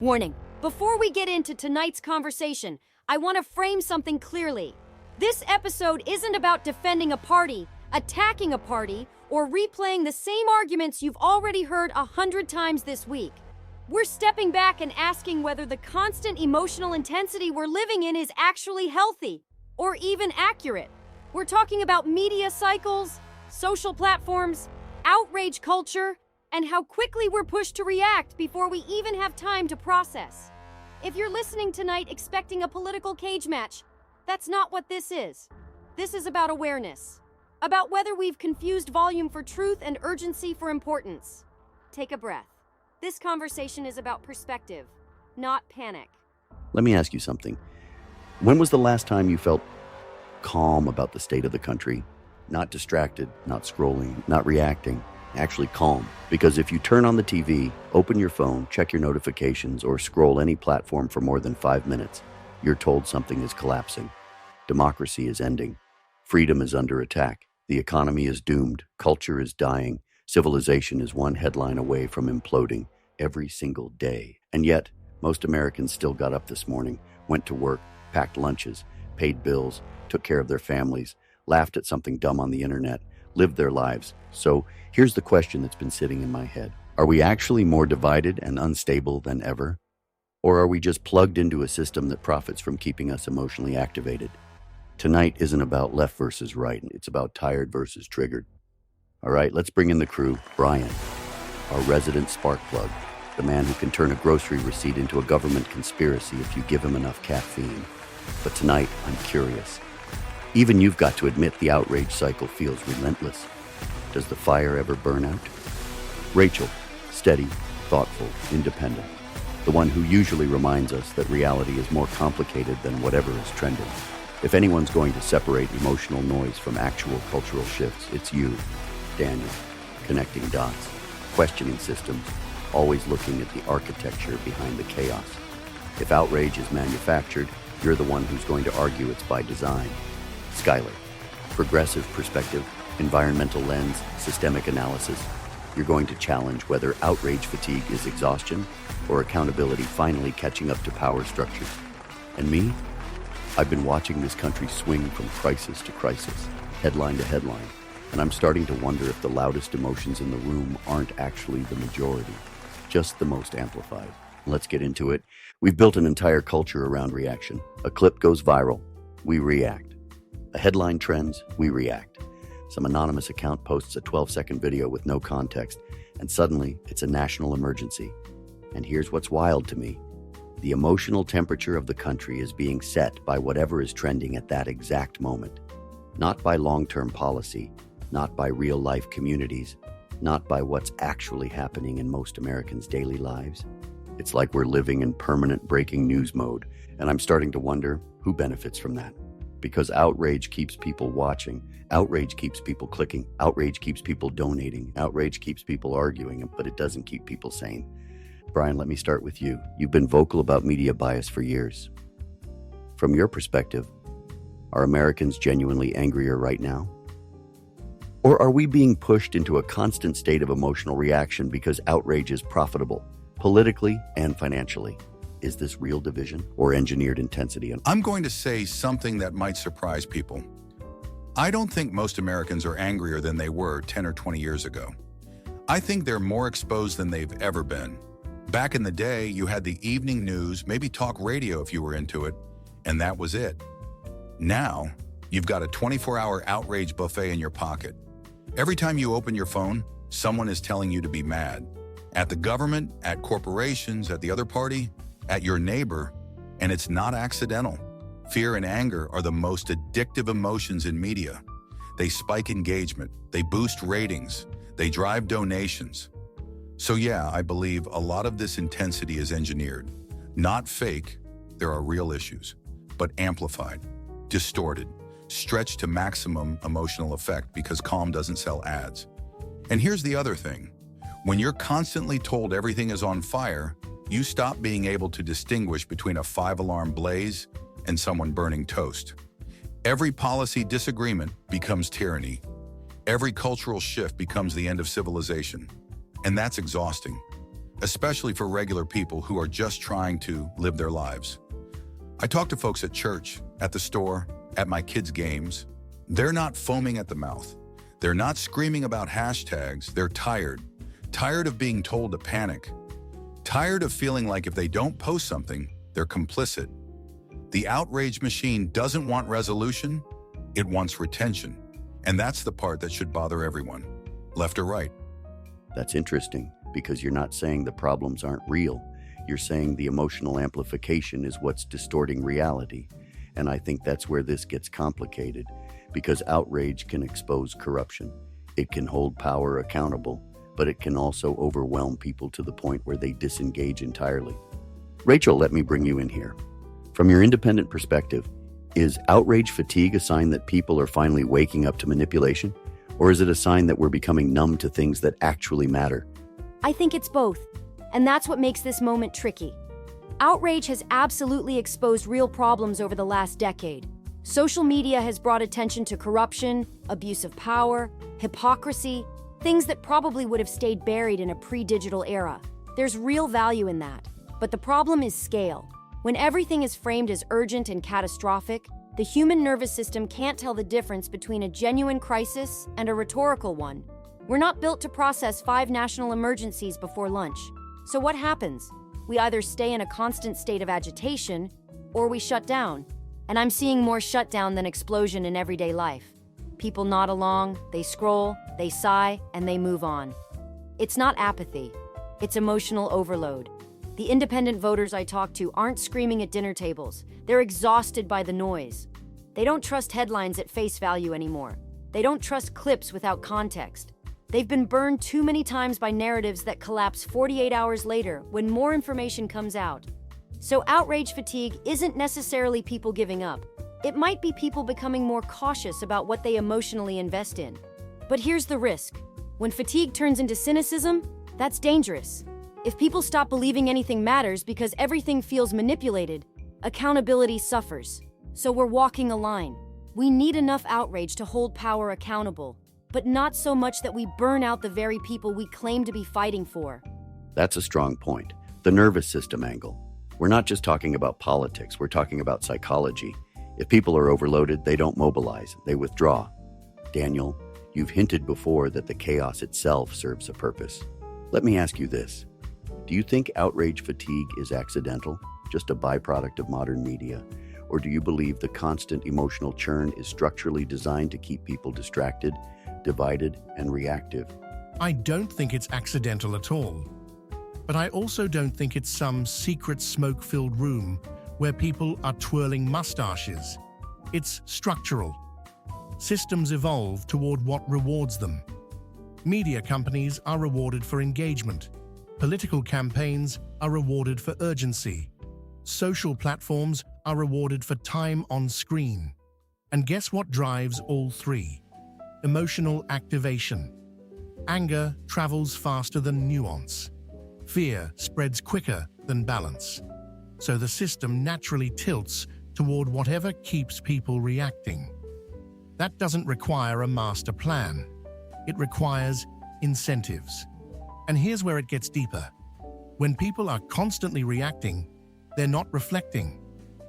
Warning. Before we get into tonight's conversation, I want to frame something clearly. This episode isn't about defending a party, attacking a party, or replaying the same arguments you've already heard 100 times this week. We're stepping back and asking whether the constant emotional intensity we're living in is actually healthy, or even accurate. We're talking about media cycles, social platforms, outrage culture, and how quickly we're pushed to react before we even have time to process. If you're listening tonight expecting a political cage match, that's not what this is. This is about awareness, about whether we've confused volume for truth and urgency for importance. Take a breath. This conversation is about perspective, not panic. Let me ask you something. When was the last time you felt calm about the state of the country? Not distracted, not scrolling, not reacting. Actually calm. Because if you turn on the TV, open your phone, check your notifications, or scroll any platform for more than 5 minutes, you're told something is collapsing. Democracy is ending. Freedom is under attack. The economy is doomed. Culture is dying. Civilization is one headline away from imploding every single day. And yet, most Americans still got up this morning, went to work, packed lunches, paid bills, took care of their families, laughed at something dumb on the internet, lived their lives. So here's the question that's been sitting in my head. Are we actually more divided and unstable than ever? Or are we just plugged into a system that profits from keeping us emotionally activated? Tonight isn't about left versus right. It's about tired versus triggered. All right, let's bring in the crew. Brian, our resident spark plug, the man who can turn a grocery receipt into a government conspiracy if you give him enough caffeine. But tonight, I'm curious. Even you've got to admit the outrage cycle feels relentless. Does the fire ever burn out? Rachel, steady, thoughtful, independent. The one who usually reminds us that reality is more complicated than whatever is trending. If anyone's going to separate emotional noise from actual cultural shifts, it's you, Daniel, connecting dots, questioning systems, always looking at the architecture behind the chaos. If outrage is manufactured, you're the one who's going to argue it's by design. Skylar, progressive perspective, environmental lens, systemic analysis. You're going to challenge whether outrage fatigue is exhaustion or accountability finally catching up to power structures. And me? I've been watching this country swing from crisis to crisis, headline to headline, and I'm starting to wonder if the loudest emotions in the room aren't actually the majority, just the most amplified. Let's get into it. We've built an entire culture around reaction. A clip goes viral, we react. A headline trends, we react. Some anonymous account posts a 12-second video with no context, and suddenly it's a national emergency. And here's what's wild to me. The emotional temperature of the country is being set by whatever is trending at that exact moment. Not by long-term policy, not by real-life communities, not by what's actually happening in most Americans' daily lives. It's like we're living in permanent breaking news mode, and I'm starting to wonder who benefits from that. Because outrage keeps people watching, outrage keeps people clicking, outrage keeps people donating, outrage keeps people arguing, but it doesn't keep people sane. Brian, let me start with you. You've been vocal about media bias for years. From your perspective, are Americans genuinely angrier right now? Or are we being pushed into a constant state of emotional reaction because outrage is profitable, politically and financially? Is this real division or engineered intensity? I'm going to say something that might surprise people. I don't think most Americans are angrier than they were 10 or 20 years ago. I think they're more exposed than they've ever been. Back in the day, you had the evening news, maybe talk radio if you were into it, and that was it. Now, you've got a 24-hour outrage buffet in your pocket. Every time you open your phone, someone is telling you to be mad. At the government, at corporations, at the other party, at your neighbor, and it's not accidental. Fear and anger are the most addictive emotions in media. They spike engagement, they boost ratings, they drive donations. So yeah, I believe a lot of this intensity is engineered. Not fake, there are real issues, but amplified, distorted, stretched to maximum emotional effect because calm doesn't sell ads. And here's the other thing. When you're constantly told everything is on fire, you stop being able to distinguish between a 5-alarm blaze and someone burning toast. Every policy disagreement becomes tyranny. Every cultural shift becomes the end of civilization. And that's exhausting. especially for regular people who are just trying to live their lives. I talk to folks at church, at the store, at my kids' games. They're not foaming at the mouth. They're not screaming about hashtags. They're tired. Tired of being told to panic. Tired of feeling like if they don't post something, they're complicit. The outrage machine doesn't want resolution, it wants retention. And that's the part that should bother everyone, left or right. That's interesting, because you're not saying the problems aren't real. You're saying the emotional amplification is what's distorting reality. And I think that's where this gets complicated, because outrage can expose corruption. It can hold power accountable, but it can also overwhelm people to the point where they disengage entirely. Rachel, let me bring you in here. From your independent perspective, is outrage fatigue a sign that people are finally waking up to manipulation? Or is it a sign that we're becoming numb to things that actually matter? I think it's both, and that's what makes this moment tricky. Outrage has absolutely exposed real problems over the last decade. Social media has brought attention to corruption, abuse of power, hypocrisy, things that probably would have stayed buried in a pre-digital era. There's real value in that. But the problem is scale. When everything is framed as urgent and catastrophic, the human nervous system can't tell the difference between a genuine crisis and a rhetorical one. We're not built to process 5 national emergencies before lunch. So what happens? We either stay in a constant state of agitation, or we shut down. And I'm seeing more shutdown than explosion in everyday life. People nod along, they scroll, they sigh, and they move on. It's not apathy, it's emotional overload. The independent voters I talk to aren't screaming at dinner tables. They're exhausted by the noise. They don't trust headlines at face value anymore. They don't trust clips without context. They've been burned too many times by narratives that collapse 48 hours later when more information comes out. So outrage fatigue isn't necessarily people giving up. It might be people becoming more cautious about what they emotionally invest in. But here's the risk. When fatigue turns into cynicism, that's dangerous. If people stop believing anything matters because everything feels manipulated, accountability suffers. So we're walking a line. We need enough outrage to hold power accountable, but not so much that we burn out the very people we claim to be fighting for. That's a strong point. The nervous system angle. We're not just talking about politics, we're talking about psychology. If people are overloaded, they don't mobilize, they withdraw. Daniel, you've hinted before that the chaos itself serves a purpose. Let me ask you this. Do you think outrage fatigue is accidental, just a byproduct of modern media? Or do you believe the constant emotional churn is structurally designed to keep people distracted, divided, and reactive? I don't think it's accidental at all. But I also don't think it's some secret smoke-filled room where people are twirling mustaches. It's structural. Systems evolve toward what rewards them. Media companies are rewarded for engagement. Political campaigns are rewarded for urgency. Social platforms are rewarded for time on screen. And guess what drives all three? Emotional activation. Anger travels faster than nuance. Fear spreads quicker than balance. So the system naturally tilts toward whatever keeps people reacting. That doesn't require a master plan. It requires incentives. And here's where it gets deeper. When people are constantly reacting, they're not reflecting.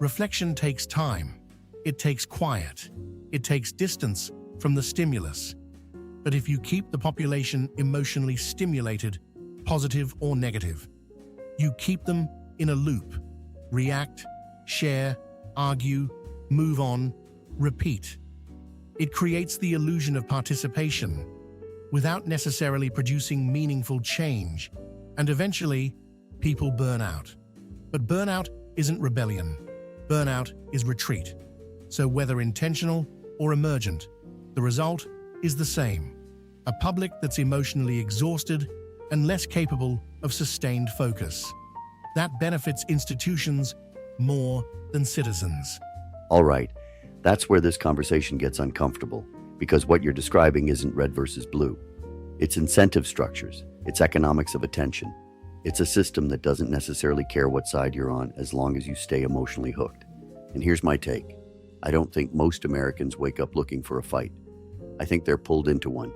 Reflection takes time. It takes quiet. It takes distance from the stimulus. But if you keep the population emotionally stimulated, positive or negative, you keep them in a loop. React, share, argue, move on, repeat. It creates the illusion of participation without necessarily producing meaningful change, and eventually, people burn out. But burnout isn't rebellion. Burnout is retreat. So whether intentional or emergent, the result is the same. A public that's emotionally exhausted and less capable of sustained focus. That benefits institutions more than citizens. All right, that's where this conversation gets uncomfortable, because what you're describing isn't red versus blue. It's incentive structures, it's economics of attention. It's a system that doesn't necessarily care what side you're on as long as you stay emotionally hooked. And here's my take. I don't think most Americans wake up looking for a fight. I think they're pulled into one.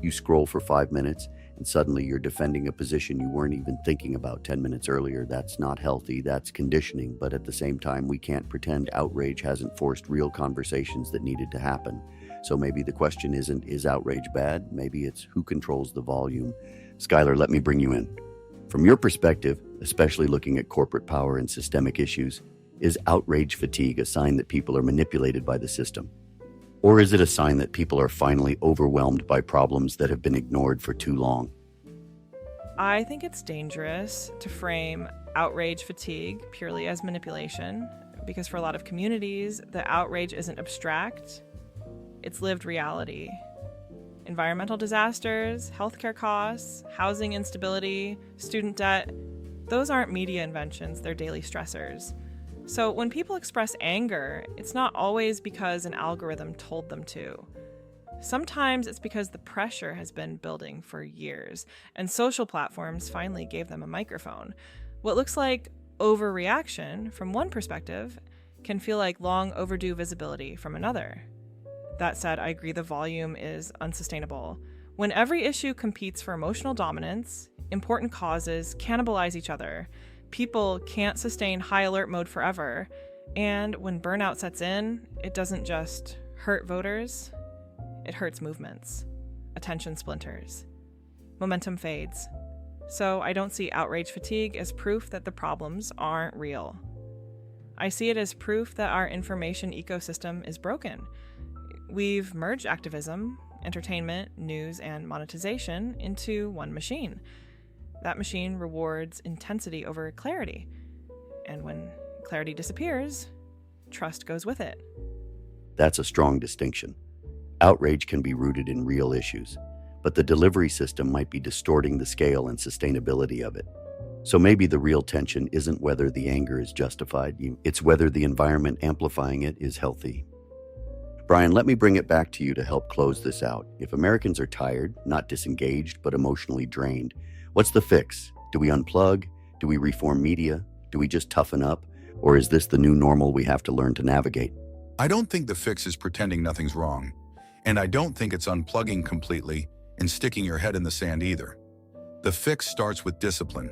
You scroll for 5 minutes, and suddenly you're defending a position you weren't even thinking about 10 minutes earlier. That's not healthy, that's conditioning, but at the same time, we can't pretend outrage hasn't forced real conversations that needed to happen. So maybe the question isn't, is outrage bad? Maybe it's who controls the volume. Skylar, let me bring you in. From your perspective, especially looking at corporate power and systemic issues, is outrage fatigue a sign that people are manipulated by the system? Or is it a sign that people are finally overwhelmed by problems that have been ignored for too long? I think it's dangerous to frame outrage fatigue purely as manipulation, because for a lot of communities, the outrage isn't abstract, it's lived reality. Environmental disasters, healthcare costs, housing instability, student debt, those aren't media inventions, they're daily stressors. So when people express anger, it's not always because an algorithm told them to. Sometimes it's because the pressure has been building for years, and social platforms finally gave them a microphone. What looks like overreaction from one perspective can feel like long overdue visibility from another. That said, I agree the volume is unsustainable. When every issue competes for emotional dominance, important causes cannibalize each other. People can't sustain high alert mode forever, and when burnout sets in, it doesn't just hurt voters, it hurts movements. Attention splinters. Momentum fades. So I don't see outrage fatigue as proof that the problems aren't real. I see it as proof that our information ecosystem is broken. We've merged activism, entertainment, news, and monetization into one machine. That machine rewards intensity over clarity. And when clarity disappears, trust goes with it. That's a strong distinction. Outrage can be rooted in real issues, but the delivery system might be distorting the scale and sustainability of it. So maybe the real tension isn't whether the anger is justified, it's whether the environment amplifying it is healthy. Brian, let me bring it back to you to help close this out. If Americans are tired, not disengaged, but emotionally drained, what's the fix? Do we unplug? Do we reform media? Do we just toughen up? Or is this the new normal we have to learn to navigate? I don't think the fix is pretending nothing's wrong. And I don't think it's unplugging completely and sticking your head in the sand either. The fix starts with discipline.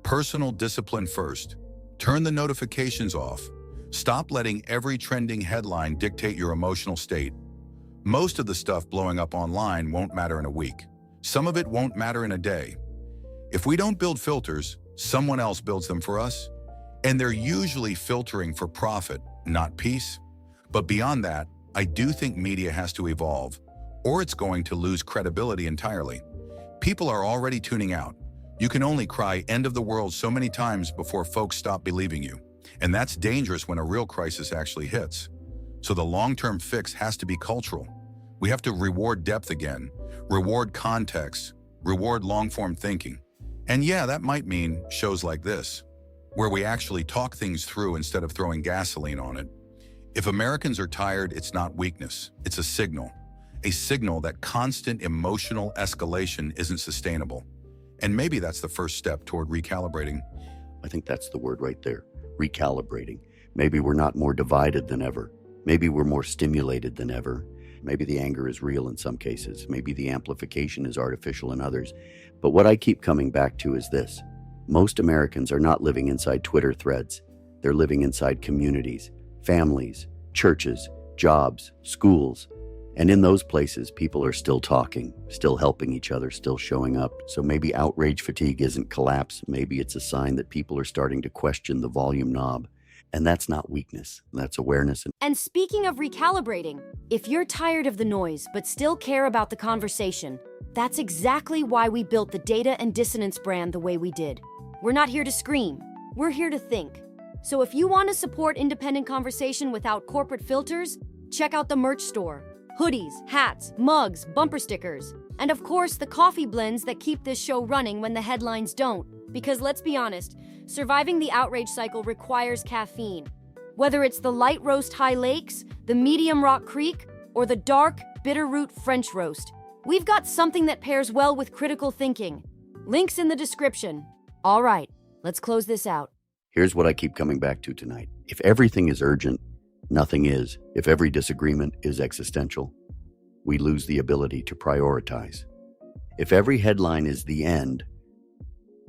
Personal discipline first. Turn the notifications off. Stop letting every trending headline dictate your emotional state. Most of the stuff blowing up online won't matter in a week. Some of it won't matter in a day. If we don't build filters, someone else builds them for us. And they're usually filtering for profit, not peace. But beyond that, I do think media has to evolve, or it's going to lose credibility entirely. People are already tuning out. You can only cry end of the world so many times before folks stop believing you. And that's dangerous when a real crisis actually hits. So the long-term fix has to be cultural. We have to reward depth again, reward context, reward long-form thinking. And yeah, that might mean shows like this, where we actually talk things through instead of throwing gasoline on it. If Americans are tired, it's not weakness, it's a signal that constant emotional escalation isn't sustainable. And maybe that's the first step toward recalibrating. I think that's the word right there, recalibrating. Maybe we're not more divided than ever. Maybe we're more stimulated than ever. Maybe the anger is real in some cases. Maybe the amplification is artificial in others. But what I keep coming back to is this. Most Americans are not living inside Twitter threads. They're living inside communities, families, churches, jobs, schools. And in those places, people are still talking, still helping each other, still showing up. So maybe outrage fatigue isn't collapse. Maybe it's a sign that people are starting to question the volume knob. And that's not weakness, that's awareness. And speaking of recalibrating, if you're tired of the noise but still care about the conversation, that's exactly why we built the Data and Dissonance brand the way we did. We're not here to scream, we're here to think. So if you want to support independent conversation without corporate filters, check out the merch store. Hoodies, hats, mugs, bumper stickers, and of course the coffee blends that keep this show running when the headlines don't. Because let's be honest, surviving the outrage cycle requires caffeine. Whether it's the light roast High Lakes, the medium Rock Creek, or the dark, bitter root French roast, we've got something that pairs well with critical thinking. Links in the description. All right, let's close this out. Here's what I keep coming back to tonight. If everything is urgent, nothing is. If every disagreement is existential, we lose the ability to prioritize. If every headline is the end,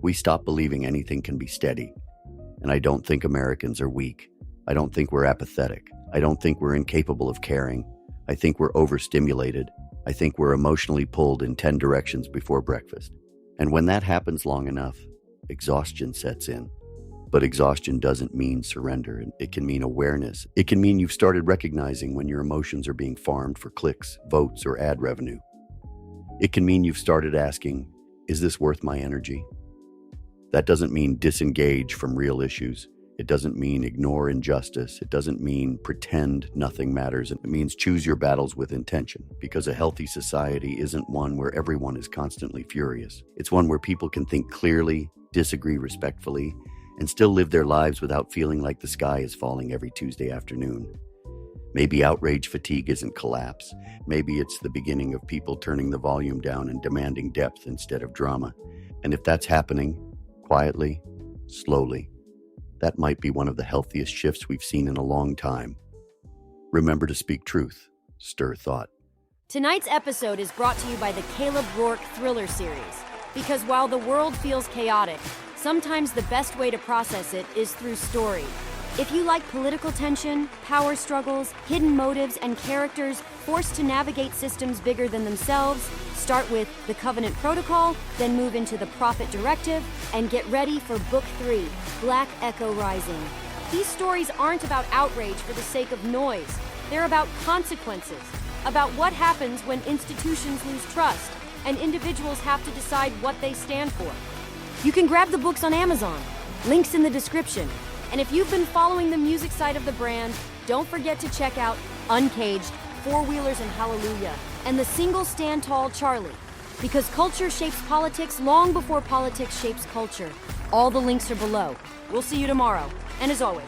we stop believing anything can be steady. And I don't think Americans are weak. I don't think we're apathetic. I don't think we're incapable of caring. I think we're overstimulated. I think we're emotionally pulled in 10 directions before breakfast. And when that happens long enough, exhaustion sets in. But exhaustion doesn't mean surrender. It can mean awareness. It can mean you've started recognizing when your emotions are being farmed for clicks, votes, or ad revenue. It can mean you've started asking, is this worth my energy? That doesn't mean disengage from real issues. It doesn't mean ignore injustice. It doesn't mean pretend nothing matters. It means choose your battles with intention, because a healthy society isn't one where everyone is constantly furious. It's one where people can think clearly, disagree respectfully, and still live their lives without feeling like the sky is falling every Tuesday afternoon. Maybe outrage fatigue isn't collapse. Maybe it's the beginning of people turning the volume down and demanding depth instead of drama. And if that's happening, quietly, slowly, that might be one of the healthiest shifts we've seen in a long time. Remember to speak truth, stir thought. Tonight's episode is brought to you by the Caleb Rourke Thriller series. Because while the world feels chaotic, sometimes the best way to process it is through story. If you like political tension, power struggles, hidden motives, and characters forced to navigate systems bigger than themselves, start with The Covenant Protocol, then move into The Prophet Directive, and get ready for Book 3, Black Echo Rising. These stories aren't about outrage for the sake of noise. They're about consequences, about what happens when institutions lose trust, and individuals have to decide what they stand for. You can grab the books on Amazon. Links in the description. And if you've been following the music side of the brand, don't forget to check out Uncaged, Four Wheelers and Hallelujah, and the single Stand Tall Charlie. Because culture shapes politics long before politics shapes culture. All the links are below. We'll see you tomorrow. And as always,